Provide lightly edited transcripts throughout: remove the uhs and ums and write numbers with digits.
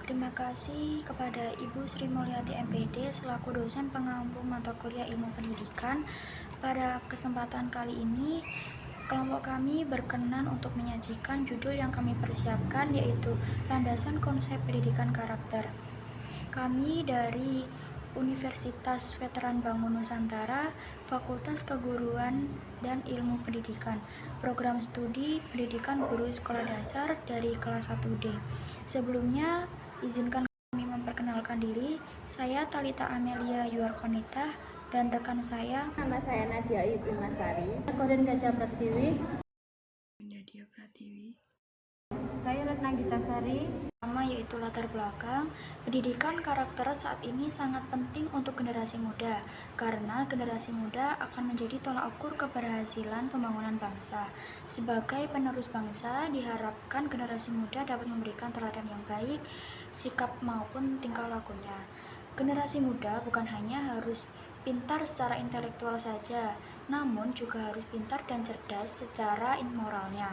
Terima kasih kepada Ibu Sri Mulyati MPD selaku dosen pengampu mata kuliah Ilmu Pendidikan. Pada kesempatan kali ini, kelompok kami berkenan untuk menyajikan judul yang kami persiapkan, yaitu Landasan Konsep Pendidikan Karakter. Kami dari Universitas Veteran Bangun Nusantara, Fakultas Keguruan dan Ilmu Pendidikan, Program Studi Pendidikan Guru Sekolah Dasar dari kelas 1D. Sebelumnya, izinkan kami memperkenalkan diri. Saya Talita Amelia Yuarkonita dan rekan saya. Nama saya Nadia Ibu Masari. Koden Gajah Prastiwi. Nadia Pratiwi. Saya Retna Gitasari. Pertama yaitu latar belakang. Pendidikan karakter saat ini sangat penting untuk generasi muda, karena generasi muda akan menjadi tolak ukur keberhasilan pembangunan bangsa. Sebagai penerus bangsa, diharapkan generasi muda dapat memberikan teladan yang baik, sikap maupun tingkah lakunya. Generasi muda bukan hanya harus pintar secara intelektual saja, namun juga harus pintar dan cerdas secara moralnya.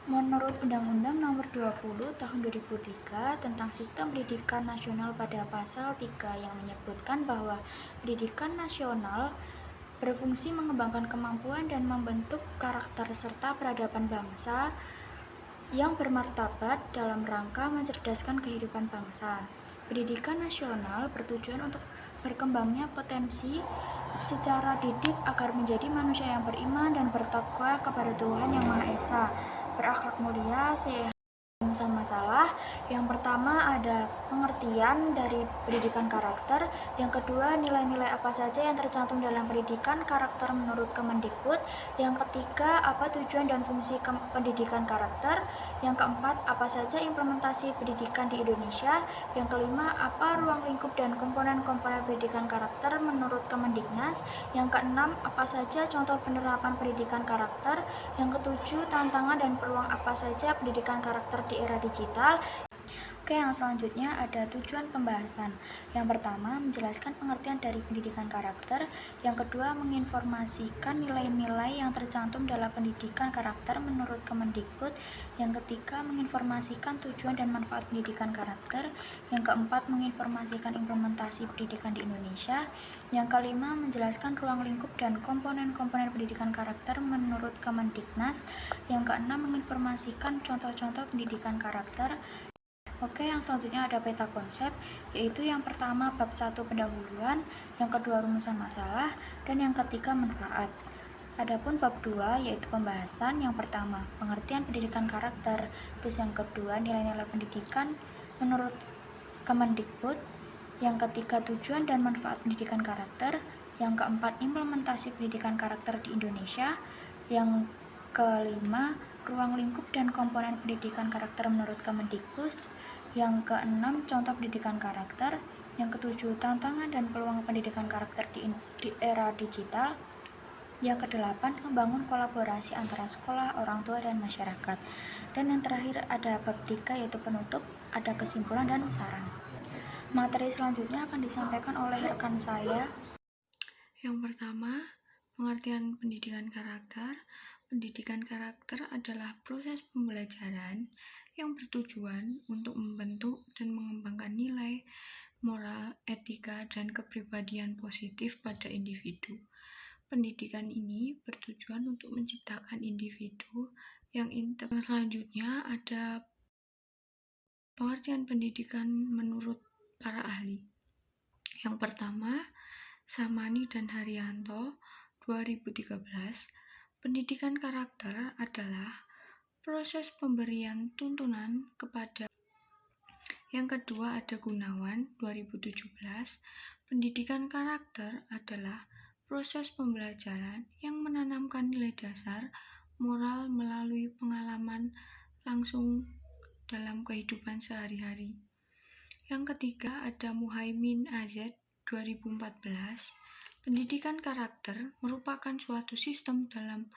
Menurut Undang-Undang Nomor 20 Tahun 2003 tentang Sistem Pendidikan Nasional pada pasal 3 yang menyebutkan bahwa pendidikan nasional berfungsi mengembangkan kemampuan dan membentuk karakter serta peradaban bangsa yang bermartabat dalam rangka mencerdaskan kehidupan bangsa. Pendidikan nasional bertujuan untuk berkembangnya potensi secara didik agar menjadi manusia yang beriman dan bertakwa kepada Tuhan Yang Maha Esa, berakhlak mulia, sehat, rumusan masalah. Yang pertama ada pengertian dari pendidikan karakter. Yang kedua, nilai-nilai apa saja yang tercantum dalam pendidikan karakter menurut Kemendikbud. Yang ketiga, apa tujuan dan fungsi pendidikan karakter. Yang keempat, apa saja implementasi pendidikan di Indonesia. Yang kelima, apa ruang lingkup dan komponen-komponen pendidikan karakter menurut Kemendiknas. Yang keenam, apa saja contoh penerapan pendidikan karakter. Yang ketujuh, tantangan dan peluang apa saja pendidikan karakter di era digital. Oke, yang selanjutnya ada tujuan pembahasan. Yang pertama, menjelaskan pengertian dari pendidikan karakter. Yang kedua, menginformasikan nilai-nilai yang tercantum dalam pendidikan karakter menurut Kemendikbud. Yang ketiga, menginformasikan tujuan dan manfaat pendidikan karakter. Yang keempat, menginformasikan implementasi pendidikan di Indonesia. Yang kelima, menjelaskan ruang lingkup dan komponen-komponen pendidikan karakter menurut Kemendiknas. Yang keenam, menginformasikan contoh-contoh pendidikan karakter. Oke, yang selanjutnya ada peta konsep, yaitu yang pertama bab 1 pendahuluan, yang kedua rumusan masalah, dan yang ketiga manfaat. Adapun bab 2 yaitu pembahasan. Yang pertama, pengertian pendidikan karakter, terus yang kedua nilai-nilai pendidikan menurut Kemendikbud, yang ketiga tujuan dan manfaat pendidikan karakter, yang keempat implementasi pendidikan karakter di Indonesia, yang kelima ruang lingkup dan komponen pendidikan karakter menurut Kemendikbud, yang keenam contoh pendidikan karakter, yang ketujuh tantangan dan peluang pendidikan karakter di era digital, yang kedelapan membangun kolaborasi antara sekolah, orang tua, dan masyarakat. Dan yang terakhir ada bab 3 yaitu penutup, ada kesimpulan dan saran. Materi selanjutnya akan disampaikan oleh rekan saya. Yang pertama, pengertian pendidikan karakter. Pendidikan karakter adalah proses pembelajaran yang bertujuan untuk membentuk dan mengembangkan nilai, moral, etika, dan kepribadian positif pada individu. Pendidikan ini bertujuan untuk menciptakan individu yang integritas. Selanjutnya ada pengertian pendidikan menurut para ahli. Yang pertama, Samani dan Haryanto 2013, pendidikan karakter adalah proses pemberian tuntunan kepada. Yang kedua ada Gunawan 2017, pendidikan karakter adalah proses pembelajaran yang menanamkan nilai dasar moral melalui pengalaman langsung dalam kehidupan sehari-hari. Yang ketiga ada Muhaimin AZ 2014, pendidikan karakter merupakan suatu sistem dalam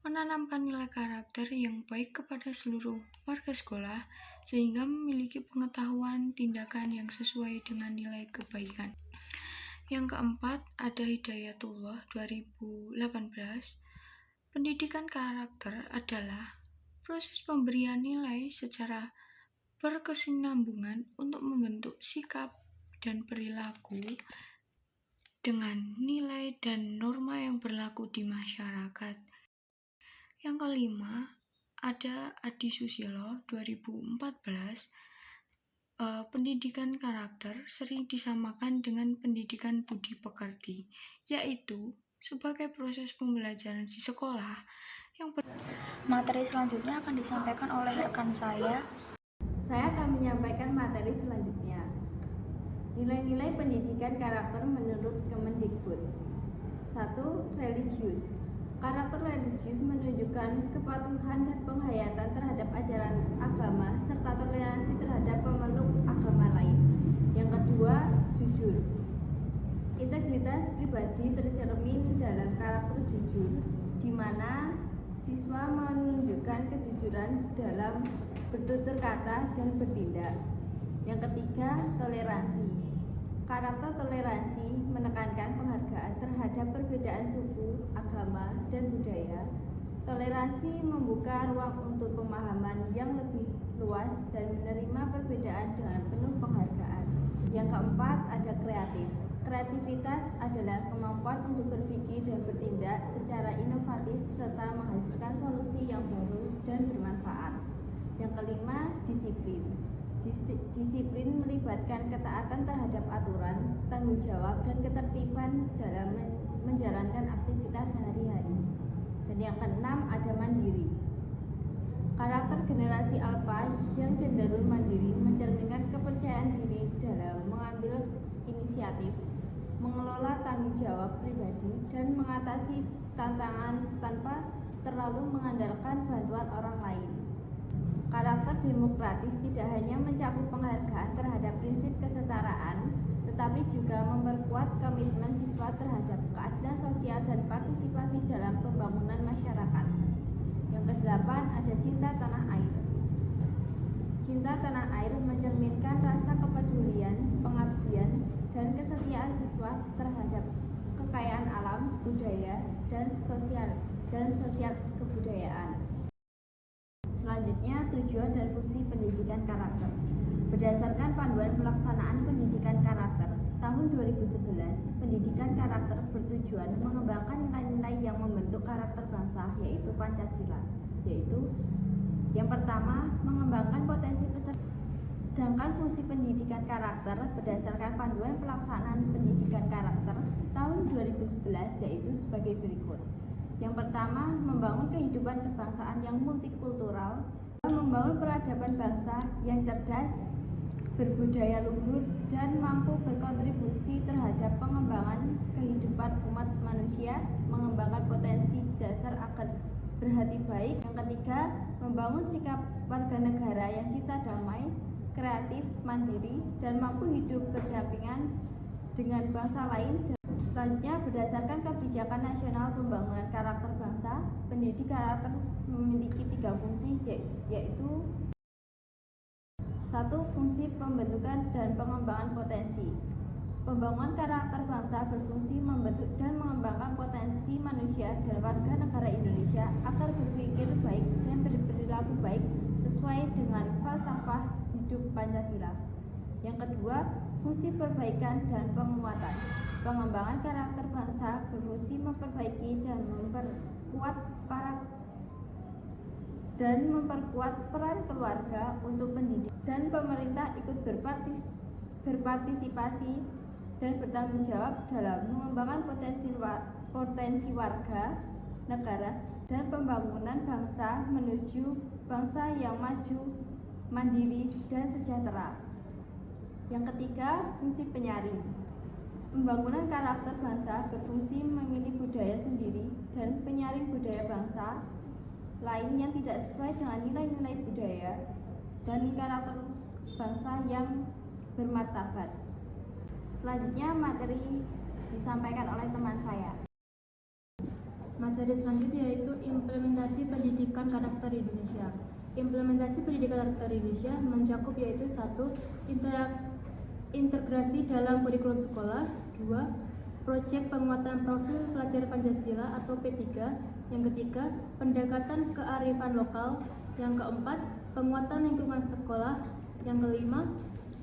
menanamkan nilai karakter yang baik kepada seluruh warga sekolah sehingga memiliki pengetahuan tindakan yang sesuai dengan nilai kebaikan. Yang keempat ada Hidayatullah 2018, pendidikan karakter adalah proses pemberian nilai secara berkesinambungan untuk membentuk sikap dan perilaku dengan nilai dan norma yang berlaku di masyarakat. Yang kelima, ada Adi Susilo 2014. Pendidikan karakter sering disamakan dengan pendidikan budi pekerti, yaitu sebagai proses pembelajaran di sekolah yang Materi selanjutnya akan disampaikan oleh rekan saya. Saya akan menyampaikan materi selanjutnya. Nilai-nilai pendidikan karakter menurut Kemendikbud. 1. Religius. Karakter religius menunjukkan kepatuhan dan penghayatan terhadap ajaran agama serta toleransi terhadap pemeluk agama lain. Yang kedua, jujur. Integritas pribadi tercermin dalam karakter jujur, di mana siswa menunjukkan kejujuran dalam bertutur kata dan bertindak. Yang ketiga, toleransi. Karakter toleransi menekankan penghargaan terhadap perbedaan suku, agama, dan budaya. Toleransi membuka ruang untuk pemahaman yang lebih luas dan menerima perbedaan dengan penuh penghargaan. Yang keempat, ada kreatif. Kreativitas adalah kemampuan untuk berpikir dan bertindak secara inovatif serta menghasilkan solusi yang baru dan bermanfaat. Yang kelima, disiplin. Disiplin melibatkan ketaatan terhadap aturan, tanggung jawab, dan ketertiban dalam menjalankan aktivitas sehari-hari. Dan yang keenam, ada mandiri. Karakter generasi alfa yang cenderung mandiri mencerminkan kepercayaan diri dalam mengambil inisiatif, mengelola tanggung jawab pribadi, dan mengatasi tantangan tanpa terlalu mengandalkan bantuan orang lain. Karakter demokratis tidak hanya mencakup penghargaan terhadap prinsip kesetaraan, tetapi juga memperkuat komitmen siswa terhadap keadilan sosial dan partisipasi dalam pembangunan masyarakat. Yang kedelapan, ada cinta tanah air. Cinta tanah air mencerminkan rasa kepedulian, pengabdian, dan kesetiaan siswa terhadap kekayaan alam, budaya, dan sosial kebudayaan. Selanjutnya, tujuan dan fungsi pendidikan karakter. Berdasarkan panduan pelaksanaan pendidikan karakter tahun 2011, pendidikan karakter bertujuan mengembangkan nilai-nilai yang membentuk karakter bangsa, yaitu Pancasila. Yaitu yang pertama, mengembangkan potensi peserta. Sedangkan fungsi pendidikan karakter berdasarkan panduan pelaksanaan pendidikan karakter tahun 2011 yaitu sebagai berikut. Yang pertama, membangun kehidupan kebangsaan yang multikultural, membangun peradaban bangsa yang cerdas, berbudaya luhur, dan mampu berkontribusi terhadap pengembangan kehidupan umat manusia, mengembangkan potensi dasar agar berhati baik. Yang ketiga, membangun sikap warga negara yang cinta damai, kreatif, mandiri, dan mampu hidup berdampingan dengan bangsa lain. Selanjutnya, berdasarkan kebijakan nasional pembangunan karakter bangsa, pendidik karakter memiliki 3 fungsi, yaitu 1. Fungsi pembentukan dan pengembangan potensi. Pembangunan karakter bangsa berfungsi membentuk dan mengembangkan potensi manusia dan warga negara Indonesia agar berpikir baik dan berperilaku baik sesuai dengan falsafah hidup Pancasila. Yang kedua, fungsi perbaikan dan penguatan. Pengembangan karakter bangsa berfungsi memperbaiki dan memperkuat peran keluarga untuk pendidik dan pemerintah ikut berpartisipasi dan bertanggung jawab dalam mengembangkan potensi warga, negara, dan pembangunan bangsa menuju bangsa yang maju, mandiri, dan sejahtera. Yang ketiga, fungsi penyaring. Pembangunan karakter bangsa berfungsi memilih budaya sendiri dan penyaring budaya bangsa lain yang tidak sesuai dengan nilai-nilai budaya dan karakter bangsa yang bermartabat. Selanjutnya, materi disampaikan oleh teman saya. Materi selanjutnya yaitu implementasi pendidikan karakter Indonesia. Implementasi pendidikan karakter Indonesia mencakup yaitu 1. Integrasi dalam kurikulum sekolah. 2. Proyek penguatan profil pelajar Pancasila atau P3. Yang ketiga, pendekatan kearifan lokal. Yang keempat, penguatan lingkungan sekolah Yang kelima,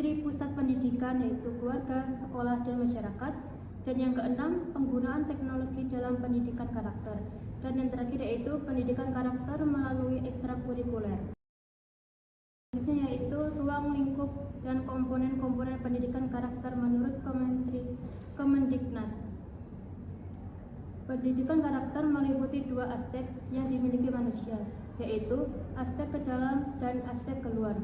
pusat pendidikan yaitu keluarga, sekolah, dan masyarakat. Dan yang keenam, penggunaan teknologi dalam pendidikan karakter. Dan yang terakhir yaitu pendidikan karakter melalui ekstrakurikuler. Selanjutnya yaitu ruang lingkup dan komponen-komponen pendidikan karakter menurut Kemendiknas. Pendidikan karakter meliputi dua aspek yang dimiliki manusia, yaitu aspek ke dalam dan aspek keluar.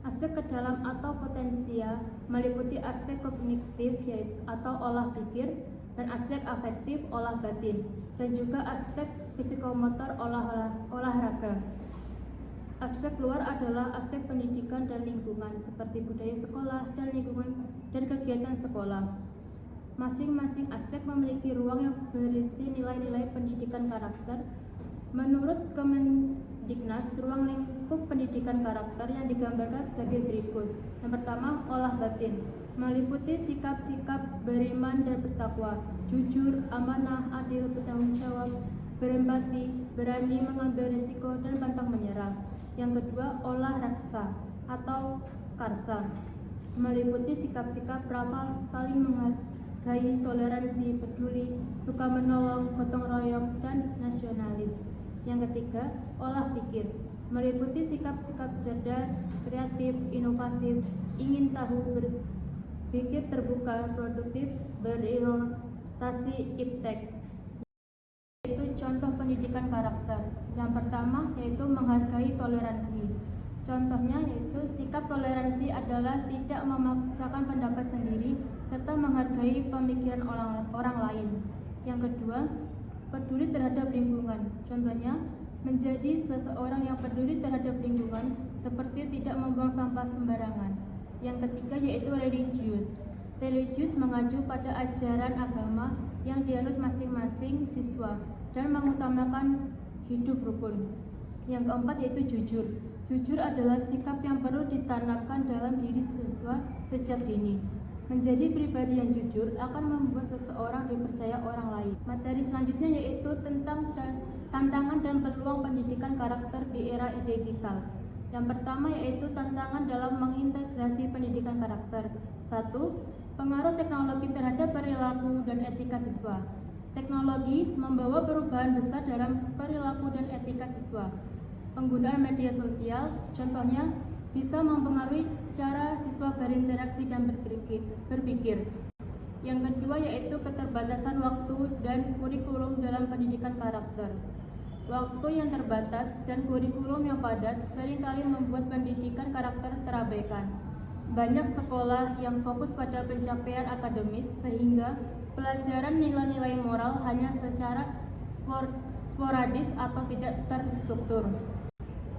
Aspek ke dalam atau potensial meliputi aspek kognitif yaitu atau olah pikir, dan aspek afektif olah batin, dan juga aspek psikomotor olahraga. Aspek luar adalah aspek pendidikan dan lingkungan seperti budaya sekolah dan lingkungan dan kegiatan sekolah. Masing-masing aspek memiliki ruang yang berisi nilai-nilai pendidikan karakter. Menurut Kemendiknas, ruang lingkup pendidikan karakter yang digambarkan sebagai berikut. Yang pertama, olah batin, meliputi sikap-sikap beriman dan bertakwa, jujur, amanah, adil, bertanggung jawab, berempati, berani mengambil risiko, dan pantang menyerah. Yang kedua, olah raksa atau karsa, meliputi sikap-sikap ramah, saling menghargai, toleransi, peduli, suka menolong, gotong royong, dan nasionalis. Yang ketiga, olah pikir, meliputi sikap-sikap cerdas, kreatif, inovatif, ingin tahu, berpikir terbuka, produktif, berinovasi, iptek. Itu contoh pendidikan karakter. Yang pertama yaitu menghargai toleransi. Contohnya yaitu sikap toleransi adalah tidak memaksakan pendapat sendiri serta menghargai pemikiran orang lain. Yang kedua, peduli terhadap lingkungan. Contohnya, menjadi seseorang yang peduli terhadap lingkungan seperti tidak membuang sampah sembarangan. Yang ketiga yaitu religius. Religius mengacu pada ajaran agama yang dianut masing-masing siswa dan mengutamakan hidup rukun. Yang keempat yaitu jujur. Jujur adalah sikap yang perlu ditanamkan dalam diri siswa sejak dini. Menjadi pribadi yang jujur akan membuat seseorang dipercaya orang lain. Materi selanjutnya yaitu tentang tantangan dan peluang pendidikan karakter di era digital. Yang pertama yaitu tantangan dalam mengintegrasi pendidikan karakter. 1. Pengaruh teknologi terhadap perilaku dan etika siswa. Teknologi membawa perubahan besar dalam perilaku dan etika siswa. Penggunaan media sosial, contohnya, bisa mempengaruhi cara siswa berinteraksi dan berpikir. Yang kedua yaitu keterbatasan waktu dan kurikulum dalam pendidikan karakter. Waktu yang terbatas dan kurikulum yang padat seringkali membuat pendidikan karakter terabaikan. Banyak sekolah yang fokus pada pencapaian akademis sehingga pelajaran nilai-nilai moral hanya secara sporadis atau tidak terstruktur.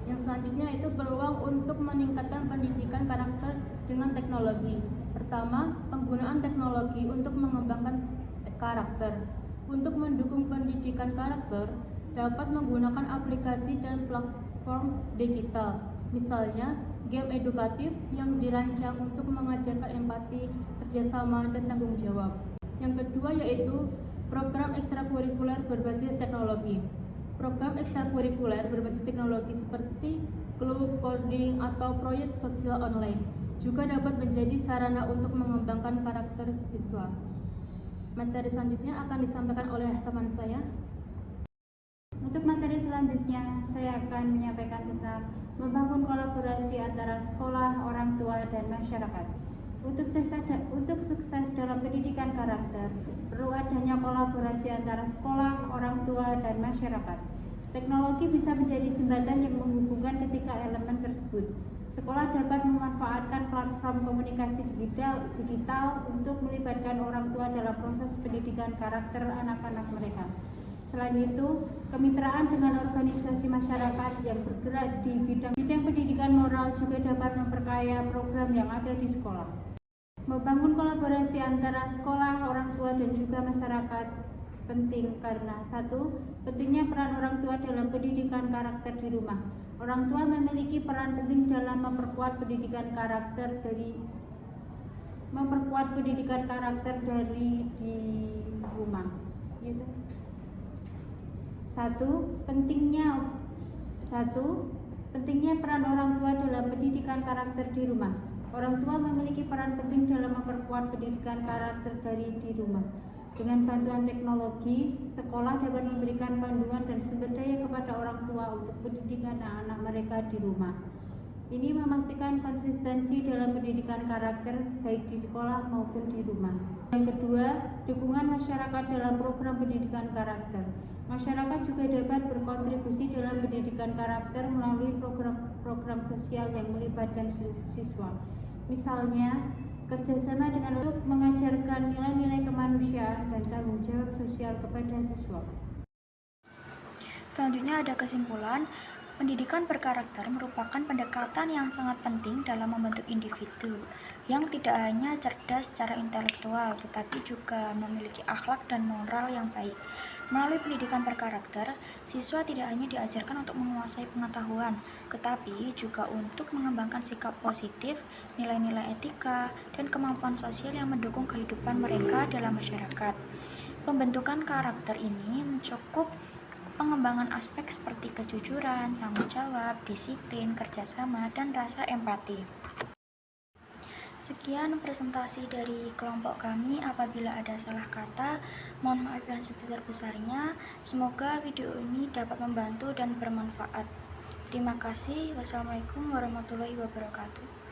Yang selanjutnya itu peluang untuk meningkatkan pendidikan karakter dengan teknologi. Pertama, penggunaan teknologi untuk mengembangkan karakter. Untuk mendukung pendidikan karakter, dapat menggunakan aplikasi dan platform digital. Misalnya, game edukatif yang dirancang untuk mengajarkan empati, kerjasama, dan tanggung jawab. Yang kedua yaitu program ekstrakurikuler berbasis teknologi. Program ekstrakurikuler berbasis teknologi seperti klub, coding, atau proyek sosial online juga dapat menjadi sarana untuk mengembangkan karakter siswa. Materi selanjutnya akan disampaikan oleh teman saya. Untuk materi selanjutnya, saya akan menyampaikan tentang membangun kolaborasi antara sekolah, orang tua, dan masyarakat. Untuk sukses dalam pendidikan karakter, perlu adanya kolaborasi antara sekolah, orang tua, dan masyarakat. Teknologi bisa menjadi jembatan yang menghubungkan ketiga elemen tersebut. Sekolah dapat memanfaatkan platform komunikasi digital untuk melibatkan orang tua dalam proses pendidikan karakter anak-anak mereka. Selain itu, kemitraan dengan organisasi masyarakat yang bergerak di bidang pendidikan moral juga dapat memperkaya program yang ada di sekolah. Membangun kolaborasi antara sekolah, orang tua, dan juga masyarakat penting karena 1. Pentingnya peran orang tua dalam pendidikan karakter di rumah. Orang tua memiliki peran penting dalam memperkuat pendidikan karakter dari di rumah. Gitu. 1. Pentingnya peran orang tua dalam pendidikan karakter di rumah. Orang tua memiliki peran penting dalam memperkuat pendidikan karakter dari di rumah. Dengan bantuan teknologi, sekolah dapat memberikan panduan dan sumber daya kepada orang tua untuk pendidikan anak-anak mereka di rumah. Ini memastikan konsistensi dalam pendidikan karakter baik di sekolah maupun di rumah. Yang kedua, dukungan masyarakat dalam program pendidikan karakter. Masyarakat juga dapat berkontribusi dalam pendidikan karakter melalui program-program sosial yang melibatkan siswa. Misalnya, kerjasama dengan untuk mengajarkan nilai-nilai kemanusiaan dan tanggung jawab sosial kepada siswa. Selanjutnya ada kesimpulan, pendidikan berkarakter merupakan pendekatan yang sangat penting dalam membentuk individu yang tidak hanya cerdas secara intelektual, tetapi juga memiliki akhlak dan moral yang baik. Melalui pendidikan berkarakter, siswa tidak hanya diajarkan untuk menguasai pengetahuan, tetapi juga untuk mengembangkan sikap positif, nilai-nilai etika, dan kemampuan sosial yang mendukung kehidupan mereka dalam masyarakat. Pembentukan karakter ini mencakup pengembangan aspek seperti kejujuran, tanggung jawab, disiplin, kerjasama, dan rasa empati. Sekian presentasi dari kelompok kami. Apabila ada salah kata, mohon maaf yang sebesar-besarnya. Semoga video ini dapat membantu dan bermanfaat. Terima kasih. Wassalamualaikum warahmatullahi wabarakatuh.